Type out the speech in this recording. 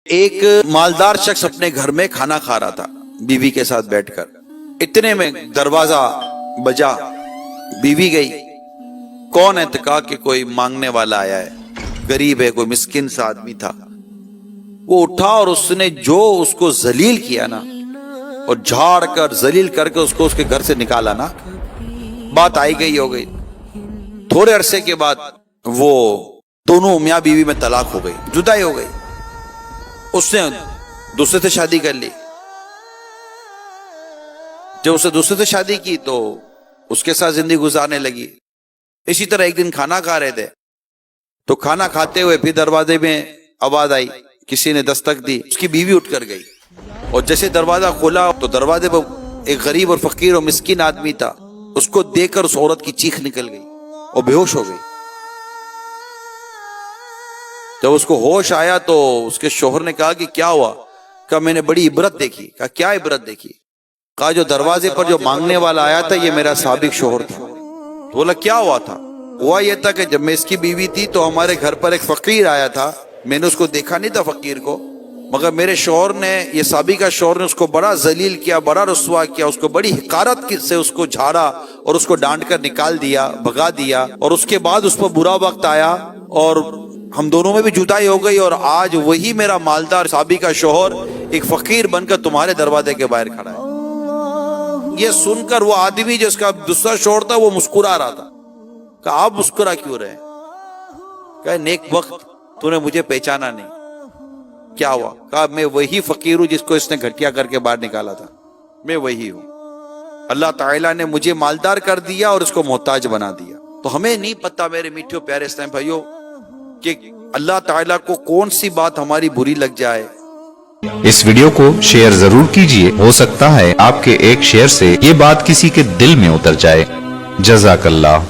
ایک مالدار شخص اپنے گھر میں کھانا کھا رہا تھا بیوی کے ساتھ بیٹھ کر. اتنے میں دروازہ بجا. بیوی گئی. کون ہے؟ تو کہا کہ کوئی مانگنے والا آیا ہے، غریب ہے، کوئی مسکین سا آدمی تھا. وہ اٹھا اور اس نے جو اس کو ذلیل کیا نا، اور جھاڑ کر ذلیل کر کے اس کو اس کے گھر سے نکالا نا، بات آئی گئی ہو گئی. تھوڑے عرصے کے بعد وہ دونوں میاں بیوی میں طلاق ہو گئی، جدائی ہو گئی. اس نے دوسرے سے شادی کر لی. جب اس نے دوسرے سے شادی کی تو اس کے ساتھ زندگی گزارنے لگی. اسی طرح ایک دن کھانا کھا رہے تھے تو کھانا کھاتے ہوئے پھر دروازے میں آواز آئی، کسی نے دستک دی. اس کی بیوی اٹھ کر گئی اور جیسے دروازہ کھولا تو دروازے پر ایک غریب اور فقیر اور مسکین آدمی تھا. اس کو دیکھ کر اس عورت کی چیخ نکل گئی اور بے ہوش ہو گئی. جب اس کو ہوش آیا تو اس کے شوہر نے کہا کہ کیا ہوا؟ کہا میں نے بڑی عبرت دیکھی. کہا کیا عبرت دیکھی؟ کہا جو دروازے پر جو مانگنے والا آیا تھا یہ میرا سابق شوہر تھا. تو بولا کیا ہوا تھا؟ ہوا یہ تھا کہ جب میں اس کی بیوی تھی تو ہمارے گھر پر ایک فقیر آیا تھا. میں نے اس کو دیکھا نہیں تھا فقیر کو، مگر میرے شوہر نے، یہ سابقہ شوہر نے اس کو بڑا ذلیل کیا، بڑا رسوا کیا، اس کو بڑی حقارت سے اس کو جھاڑا اور اس کو ڈانٹ کر نکال دیا، بھگا دیا. اور اس کے بعد اس پر برا وقت آیا اور ہم دونوں میں بھی جدائی ہو گئی. اور آج وہی میرا مالدار سابقہ شوہر ایک فقیر بن کر تمہارے دروازے کے باہر کھڑا ہے. یہ سن کر وہ آدمی جس کا دوسرا شوہر تھا وہ مسکرا رہا تھا. کہا آپ مسکرا کیوں رہے؟ کہا نیک وقت تو نے مجھے پہچانا نہیں. کیا ہوا؟ کہا میں وہی فقیر ہوں جس کو اس نے گھٹیا کر کے باہر نکالا تھا. میں وہی ہوں. اللہ تعالیٰ نے مجھے مالدار کر دیا اور اس کو محتاج بنا دیا. تو ہمیں نہیں پتا میرے میٹھے پیارے اسلام بھائیوں کہ اللہ تعالیٰ کو کون سی بات ہماری بری لگ جائے. اس ویڈیو کو شیئر ضرور کیجئے، ہو سکتا ہے آپ کے ایک شیئر سے یہ بات کسی کے دل میں اتر جائے. جزاک اللہ.